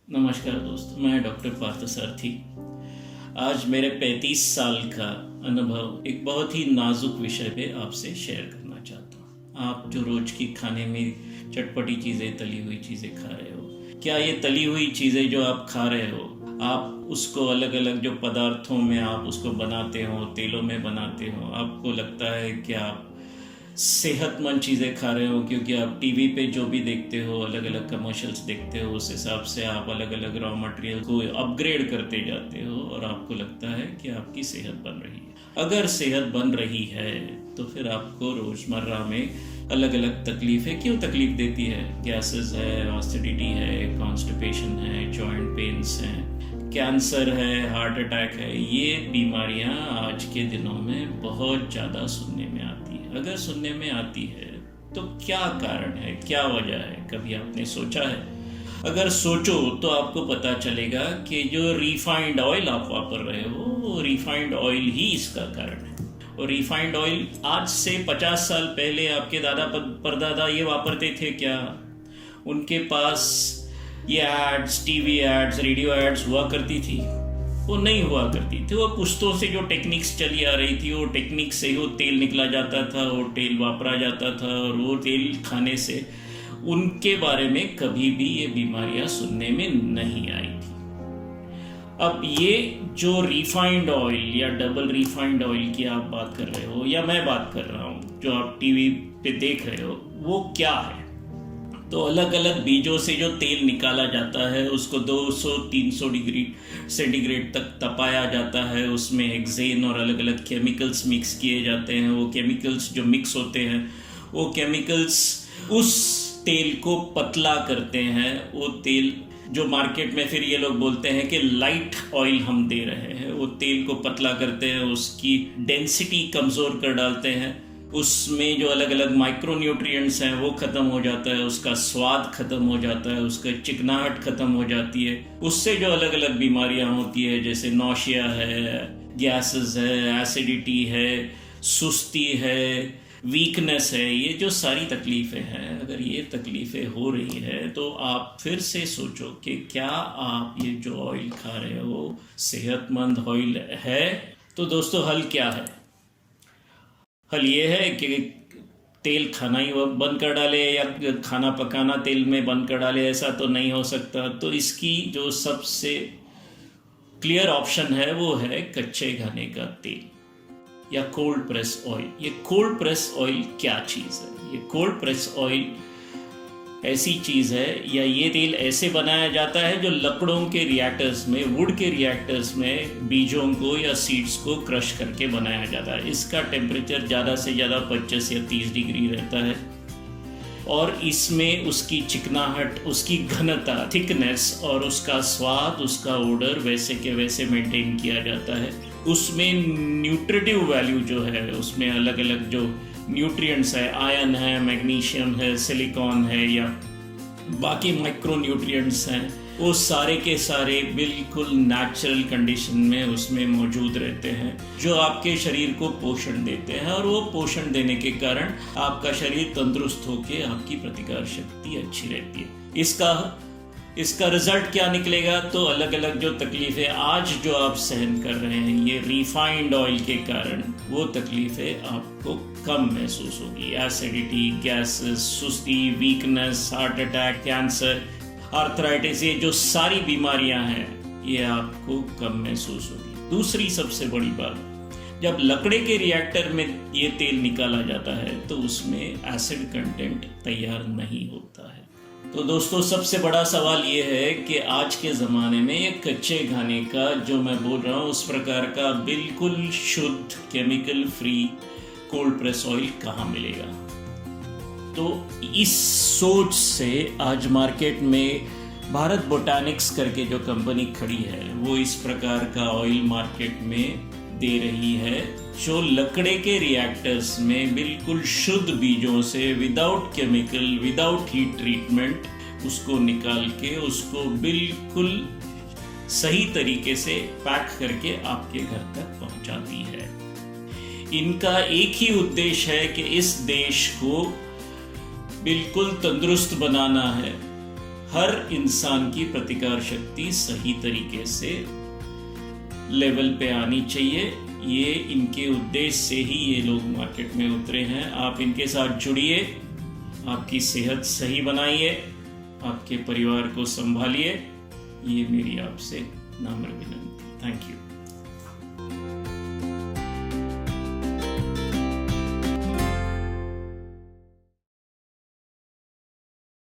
नमस्कार दोस्तों, मैं डॉक्टर पार्थसारथी। आज मेरे 35 साल का अनुभव एक बहुत ही नाजुक विषय पे आपसे शेयर करना चाहता हूँ। आप जो रोज की खाने में चटपटी चीज़ें, तली हुई चीज़ें खा रहे हो, क्या ये तली हुई चीज़ें जो आप खा रहे हो, आप उसको अलग अलग जो पदार्थों में आप उसको बनाते हो, तेलों में बनाते हो, आपको लगता है कि आप सेहतमंद चीज़ें खा रहे हो क्योंकि आप टीवी पे जो भी देखते हो, अलग अलग कमर्शियल्स देखते हो, उस हिसाब से आप अलग अलग रॉ मटेरियल को अपग्रेड करते जाते हो और आपको लगता है कि आपकी सेहत बन रही है। अगर सेहत बन रही है तो फिर आपको रोज़मर्रा में अलग अलग तकलीफ़ें क्यों तकलीफ देती है? गैसेस है, एसिडिटी है, कॉन्स्टिपेशन है, जॉइंट पेन्स हैं, कैंसर है, हार्ट अटैक है। ये बीमारियां आज के दिनों में बहुत ज़्यादा सुनने में आती है। अगर सुनने में आती है तो क्या कारण है, क्या वजह है? कभी आपने सोचा है? अगर सोचो तो आपको पता चलेगा कि जो रिफाइंड ऑयल आप वापर रहे हो, वो रिफाइंड ऑयल ही इसका कारण है। और रिफाइंड ऑयल आज से 50 साल पहले आपके दादा परदादा ये वापरते थे क्या? उनके पास ये ads, TV ads, radio ads हुआ करती थी? वो नहीं हुआ करती थी। वो पुश्तों से जो टेक्निक्स चली आ रही थी, वो टेक्निक से ही वो तेल निकला जाता था, वो तेल वापरा जाता था और वो तेल खाने से उनके बारे में कभी भी ये बीमारियां सुनने में नहीं आई थी। अब ये जो रिफाइंड ऑयल या डबल रिफाइंड ऑयल की आप बात कर रहे हो या मैं बात कर रहा हूँ, जो आप टीवी पे देख रहे हो, वो क्या है? तो अलग अलग बीजों से जो तेल निकाला जाता है उसको 200-300 डिग्री सेंटीग्रेड तक तपाया जाता है। उसमें हेक्सेन और अलग अलग केमिकल्स मिक्स किए जाते हैं। वो केमिकल्स जो मिक्स होते हैं, वो केमिकल्स उस तेल को पतला करते हैं। वो तेल जो मार्केट में फिर ये लोग बोलते हैं कि लाइट ऑयल हम दे रहे हैं, वो तेल को पतला करते हैं, उसकी डेंसिटी कमज़ोर कर डालते हैं। उसमें जो अलग अलग माइक्रो न्यूट्रिएंट्स हैं वो ख़त्म हो जाता है, उसका स्वाद ख़त्म हो जाता है, उसका चिकनाहट ख़त्म हो जाती है। उससे जो अलग अलग बीमारियां होती है, जैसे नौशिया है, गैसेस है, एसिडिटी है, सुस्ती है, वीकनेस है, ये जो सारी तकलीफ़ें हैं, अगर ये तकलीफ़ें हो रही है तो आप फिर से सोचो कि क्या आप ये जो ऑयल खा रहे हो सेहतमंद ऑयल है? तो दोस्तों, हल क्या है? हल ये है कि तेल खाना ही बंद कर डाले या खाना पकाना तेल में बंद कर डाले, ऐसा तो नहीं हो सकता। तो इसकी जो सबसे क्लियर ऑप्शन है वो है कच्चे घाने का तेल या कोल्ड प्रेस ऑयल। ये कोल्ड प्रेस ऑयल क्या चीज़ है? ये कोल्ड प्रेस ऑयल ऐसी चीज़ है, या ये तेल ऐसे बनाया जाता है जो लकड़ों के रिएक्टर्स में, वुड के रिएक्टर्स में बीजों को या सीड्स को क्रश करके बनाया जाता है। इसका टेम्परेचर ज़्यादा से ज़्यादा 25 या 30 डिग्री रहता है और इसमें उसकी चिकनाहट, उसकी घनता, थिकनेस और उसका स्वाद, उसका ओडर वैसे के वैसे मेंटेन किया जाता है। उसमें न्यूट्रिटिव वैल्यू जो है, उसमें अलग अलग जो न्यूट्रिएंट्स है, आयरन है, मैग्नीशियम है, सिलिकॉन है या बाकी माइक्रो न्यूट्रिएंट्स हैं, वो सारे के सारे बिल्कुल नेचुरल कंडीशन में उसमें मौजूद रहते हैं, जो आपके शरीर को पोषण देते हैं। और वो पोषण देने के कारण आपका शरीर तंदुरुस्त होकर आपकी प्रतिकार शक्ति अच्छी रहती है। इसका रिजल्ट क्या निकलेगा? तो अलग अलग जो तकलीफ़ें आज जो आप सहन कर रहे हैं ये रिफाइंड ऑयल के कारण, वो तकलीफ़ें आपको कम महसूस होगी। एसिडिटी, गैसेस, सुस्ती, weakness, heart attack, cancer, arthritis, ये जो सारी बीमारियां हैं ये आपको कम महसूस होगी। दूसरी सबसे बड़ी बात, जब लकड़े के रिएक्टर में ये तेल निकाला जाता है तो उसमें एसिड कंटेंट तैयार नहीं होता है। तो दोस्तों, सबसे बड़ा सवाल ये है कि आज के ज़माने में ये कच्चे घाने का जो मैं बोल रहा हूँ उस प्रकार का बिल्कुल शुद्ध chemical free cold press oil कहाँ मिलेगा? तो इस सोच से आज मार्केट में भारत बोटानिक्स करके जो कंपनी खड़ी है, वो इस प्रकार का ऑयल मार्केट में दे रही है, जो लकड़े के रिएक्टर्स में बिल्कुल शुद्ध बीजों से, without chemical, without heat treatment, उसको निकाल के उसको बिल्कुल सही तरीके से पैक करके आपके घर तक पहुंचाती है। इनका एक ही उद्देश्य है कि इस देश को बिल्कुल तंदुरुस्त बनाना है, हर इंसान की प्रतिकार शक्ति सही तरीके से लेवल पे आनी चाहिए। ये इनके उद्देश्य से ही ये लोग मार्केट में उतरे हैं। आप इनके साथ जुड़िए, आपकी सेहत सही बनाइए, आपके परिवार को संभालिए। ये मेरी आपसे नम्र विनती। Thank you.